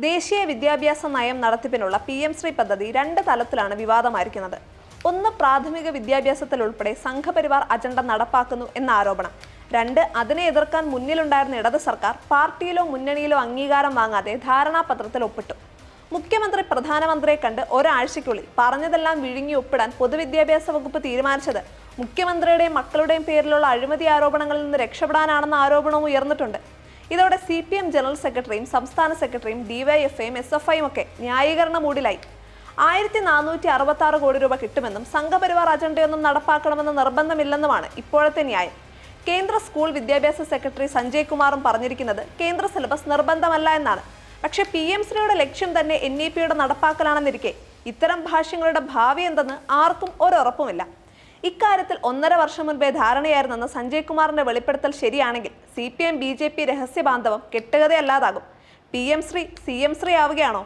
ദേശീയ വിദ്യാഭ്യാസ നയം നടത്തിപ്പിനുള്ള PM ശ്രീ പദ്ധതി രണ്ട് തലത്തിലാണ് വിവാദമായിരിക്കുന്നത്. ഒന്ന്, പ്രാഥമിക വിദ്യാഭ്യാസത്തിൽ ഉൾപ്പെടെ സംഘപരിവാർ അജണ്ട നടപ്പാക്കുന്നു എന്ന ആരോപണം. രണ്ട്, അതിനെ എതിർക്കാൻ മുന്നിലുണ്ടായിരുന്ന ഇടത് സർക്കാർ പാർട്ടിയിലോ മുന്നണിയിലോ അംഗീകാരം വാങ്ങാതെ ധാരണാപത്രത്തിൽ ഒപ്പിട്ടു. മുഖ്യമന്ത്രി പ്രധാനമന്ത്രിയെ കണ്ട് ഒരാഴ്ചയ്ക്കുള്ളിൽ പറഞ്ഞതെല്ലാം വിഴുങ്ങി ഒപ്പിടാൻ പൊതുവിദ്യാഭ്യാസ വകുപ്പ് തീരുമാനിച്ചത് മുഖ്യമന്ത്രിയുടെയും മക്കളുടെയും പേരിലുള്ള അഴിമതി ആരോപണങ്ങളിൽ നിന്ന് രക്ഷപ്പെടാനാണെന്ന ആരോപണവും ഉയർന്നിട്ടുണ്ട്. ഇതോടെ CPM ജനറൽ സെക്രട്ടറിയും സംസ്ഥാന സെക്രട്ടറിയും DYFIയും SFIയും ഒക്കെ ന്യായീകരണ മൂഡിലായി. 1466 കോടി രൂപ കിട്ടുമെന്നും സംഘപരിവാർ അജണ്ടയൊന്നും നടപ്പാക്കണമെന്ന് നിർബന്ധമില്ലെന്നുമാണ് ഇപ്പോഴത്തെ ന്യായം. കേന്ദ്ര സ്കൂൾ വിദ്യാഭ്യാസ സെക്രട്ടറി സഞ്ജയ് കുമാറും പറഞ്ഞിരിക്കുന്നത് കേന്ദ്ര സിലബസ് നിർബന്ധമല്ല എന്നാണ്. പക്ഷേ PM ശ്രീയുടെ ലക്ഷ്യം തന്നെ NEPയുടെ നടപ്പാക്കലാണെന്നിരിക്കെ ഇത്തരം ഭാഷ്യങ്ങളുടെ ഭാവി എന്തെന്ന് ആർക്കും ഒരുറപ്പുമില്ല. ഇക്കാര്യത്തിൽ 1.5 വർഷം മുൻപേ ധാരണയായിരുന്നെന്ന് സഞ്ജയ് കുമാറിന്റെ വെളിപ്പെടുത്തൽ ശരിയാണെങ്കിൽ CPM BJP രഹസ്യ ബാന്ധവം കെട്ടുകഥയല്ലാതാകും. PM Shri CM Shri ആവുകയാണോ?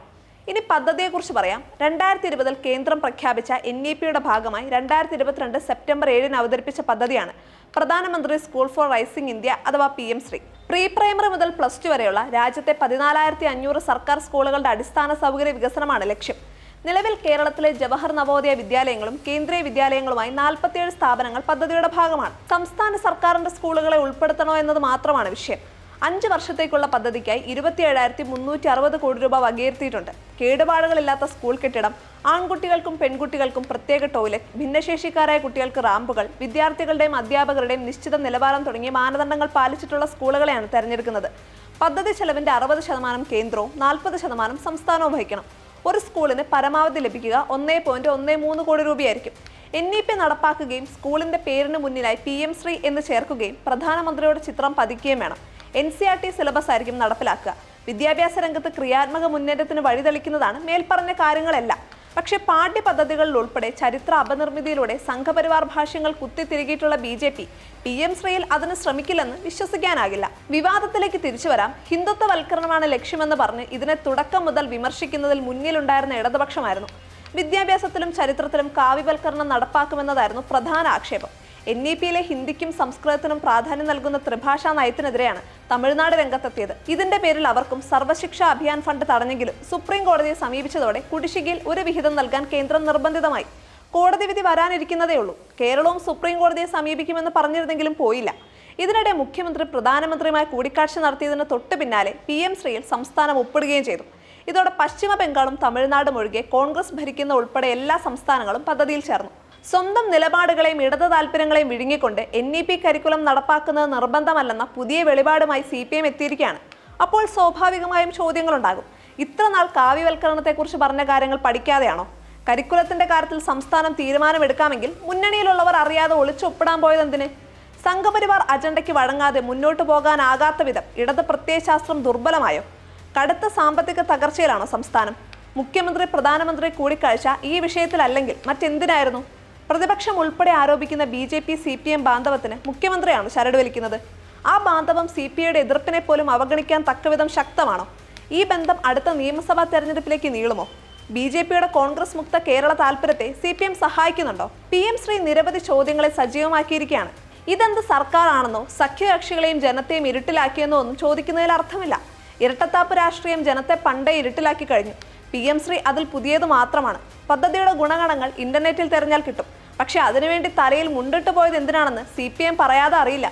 ഇനി പദ്ധതിയെക്കുറിച്ച് പറയാം. 2020 കേന്ദ്രം പ്രഖ്യാപിച്ച NEPയുടെ ഭാഗമായി 2022 സെപ്റ്റംബർ 7 അവതരിപ്പിച്ച പദ്ധതിയാണ് പ്രധാനമന്ത്രി സ്കൂൾ ഫോർ റൈസിംഗ് ഇന്ത്യ അഥവാ PM ശ്രീ. പ്രീ പ്രൈമറി മുതൽ +2 വരെയുള്ള രാജ്യത്തെ 14,500 സർക്കാർ സ്കൂളുകളുടെ അടിസ്ഥാന സൗകര്യ വികസനമാണ് ലക്ഷ്യം. നിലവിൽ കേരളത്തിലെ ജവഹർ നവോദയ വിദ്യാലയങ്ങളും കേന്ദ്രീയ വിദ്യാലയങ്ങളുമായി 47 സ്ഥാപനങ്ങൾ പദ്ധതിയുടെ ഭാഗമാണ്. സംസ്ഥാന സർക്കാരിന്റെ സ്കൂളുകളെ ഉൾപ്പെടുത്തണോ എന്നത് മാത്രമാണ് വിഷയം. 5 വർഷത്തേക്കുള്ള പദ്ധതിക്കായി 27,360 കോടി രൂപ വകയിരുത്തിയിട്ടുണ്ട്. കേടുപാടുകളില്ലാത്ത സ്കൂൾ കെട്ടിടം, ആൺകുട്ടികൾക്കും പെൺകുട്ടികൾക്കും പ്രത്യേക ടോയ്ലറ്റ്, ഭിന്നശേഷിക്കാരായ കുട്ടികൾക്ക് റാമ്പുകൾ, വിദ്യാർത്ഥികളുടെയും അധ്യാപകരുടെയും നിശ്ചിത നിലവാരം തുടങ്ങിയ മാനദണ്ഡങ്ങൾ പാലിച്ചിട്ടുള്ള സ്കൂളുകളെയാണ് തെരഞ്ഞെടുക്കുന്നത്. പദ്ധതി ചെലവിന്റെ 60% കേന്ദ്രവും 40% സംസ്ഥാനവും വഹിക്കണം. ഒരു സ്കൂളിന് പരമാവധി ലഭിക്കുക 1.13 കോടി രൂപയായിരിക്കും. NEP നടപ്പാക്കുകയും സ്കൂളിന്റെ പേരിന് മുന്നിലായി PM ശ്രീ എന്ന് ചേർക്കുകയും പ്രധാനമന്ത്രിയുടെ ചിത്രം പതിക്കുകയും വേണം. NCERT സിലബസ് ആയിരിക്കും നടപ്പിലാക്കുക. വിദ്യാഭ്യാസ രംഗത്ത് ക്രിയാത്മക മുന്നേറ്റത്തിന് വഴിതെളിക്കുന്നതാണ് മേൽപ്പറഞ്ഞ കാര്യങ്ങളെല്ലാം. പക്ഷേ പാഠ്യപദ്ധതികളിൽ ഉൾപ്പെടെ ചരിത്ര അപനിർമ്മിതിയിലൂടെ സംഘപരിവാർ ഭാഷ്യങ്ങൾ കുത്തിത്തിരികിയിട്ടുള്ള BJP PM ശ്രീയിൽ അതിന് ശ്രമിക്കില്ലെന്ന് വിശ്വസിക്കാനാകില്ല. വിവാദത്തിലേക്ക് തിരിച്ചു വരാം. ഹിന്ദുത്വവൽക്കരണമാണ് ലക്ഷ്യമെന്ന് പറഞ്ഞ് ഇതിനെ തുടക്കം മുതൽ വിമർശിക്കുന്നതിൽ മുന്നിലുണ്ടായിരുന്ന ഇടതുപക്ഷമായിരുന്നു. വിദ്യാഭ്യാസത്തിലും ചരിത്രത്തിലും കാവ്യവൽക്കരണം നടപ്പാക്കുമെന്നതായിരുന്നു പ്രധാന ആക്ഷേപം. NEPയിലെ ഹിന്ദിക്കും സംസ്കൃതത്തിനും പ്രാധാന്യം നൽകുന്ന ത്രിഭാഷാ നയത്തിനെതിരെയാണ് തമിഴ്നാട് രംഗത്തെത്തിയത്. ഇതിന്റെ പേരിൽ അവർക്കും സർവശിക്ഷ അഭിയാൻ ഫണ്ട് തടഞ്ഞെങ്കിലും സുപ്രീം കോടതിയെ സമീപിച്ചതോടെ കുടിശ്ശികയിൽ ഒരു വിഹിതം നൽകാൻ കേന്ദ്രം നിർബന്ധിതമായി. കോടതി വിധി വരാനിരിക്കുന്നതേ ഉള്ളൂ. കേരളവും സുപ്രീം കോടതിയെ സമീപിക്കുമെന്ന് പറഞ്ഞിരുന്നെങ്കിലും പോയില്ല. ഇതിനിടെ മുഖ്യമന്ത്രി പ്രധാനമന്ത്രിയുമായി കൂടിക്കാഴ്ച നടത്തിയതിന് തൊട്ടു പിന്നാലെ PM ശ്രീയിൽ സംസ്ഥാനം ഒപ്പിടുകയും ചെയ്തു. ഇതോടെ പശ്ചിമ ബംഗാളും തമിഴ്നാടും ഒഴികെ കോൺഗ്രസ് ഭരിക്കുന്ന ഉൾപ്പെടെ എല്ലാ സംസ്ഥാനങ്ങളും പദ്ധതിയിൽ ചേർന്നു. സ്വന്തം നിലപാടുകളെയും ഇടത് താല്പര്യങ്ങളെയും വിഴുങ്ങിക്കൊണ്ട് NEP കരിക്കുലം നടപ്പാക്കുന്നത് നിർബന്ധമല്ലെന്ന പുതിയ വെളിപാടുമായി CPM എത്തിയിരിക്കുകയാണ്. അപ്പോൾ സ്വാഭാവികമായും ചോദ്യങ്ങളുണ്ടാകും. ഇത്ര നാൾ കാവ്യവൽക്കരണത്തെക്കുറിച്ച് പറഞ്ഞ കാര്യങ്ങൾ പഠിക്കാതെയാണോ? കരിക്കുലത്തിന്റെ കാര്യത്തിൽ സംസ്ഥാനം തീരുമാനമെടുക്കാമെങ്കിൽ മുന്നണിയിലുള്ളവർ അറിയാതെ ഒളിച്ചൊപ്പിടാൻ പോയതെന്തിന്? സംഘപരിവാർ അജണ്ടയ്ക്ക് വഴങ്ങാതെ മുന്നോട്ട് പോകാനാകാത്ത വിധം ഇടത് പ്രത്യയശാസ്ത്രം ദുർബലമായോ? കടുത്ത സാമ്പത്തിക തകർച്ചയിലാണോ സംസ്ഥാനം? മുഖ്യമന്ത്രി പ്രധാനമന്ത്രി കൂടിക്കാഴ്ച ഈ വിഷയത്തിലല്ലെങ്കിൽ മറ്റെന്തിനായിരുന്നു? പ്രതിപക്ഷം ഉൾപ്പെടെ ആരോപിക്കുന്ന BJP CPM ബാന്ധവത്തിന് മുഖ്യമന്ത്രിയാണ് ചരട് വലിക്കുന്നത്. ആ ബാന്ധവം CPIയുടെ എതിർപ്പിനെ പോലും അവഗണിക്കാൻ തക്കവിധം ശക്തമാണോ? ഈ ബന്ധം അടുത്ത നിയമസഭാ തെരഞ്ഞെടുപ്പിലേക്ക് നീളുമോ? BJPയുടെ കോൺഗ്രസ് മുക്ത കേരള താല്പര്യത്തെ CPM സഹായിക്കുന്നുണ്ടോ? PM ശ്രീ നിരവധി ചോദ്യങ്ങളെ സജീവമാക്കിയിരിക്കുകയാണ്. ഇതെന്ത് സർക്കാരാണെന്നോ സഖ്യകക്ഷികളെയും ജനത്തെയും ഇരുട്ടിലാക്കിയെന്നോ ഒന്നും ചോദിക്കുന്നതിൽ അർത്ഥമില്ല. ഇരട്ടത്താപ്പ് രാഷ്ട്രീയം ജനത്തെ പണ്ടേ ഇരുട്ടിലാക്കി കഴിഞ്ഞു. PM ശ്രീ അതിൽ പുതിയത് മാത്രമാണ്. പദ്ധതിയുടെ ഗുണഗണങ്ങൾ ഇന്റർനെറ്റിൽ തെരഞ്ഞാൽ കിട്ടും. പക്ഷെ അതിനുവേണ്ടി തലയിൽ മുണ്ടിട്ട് പോയത് എന്തിനാണെന്ന് CPM പറയാതെ അറിയില്ല.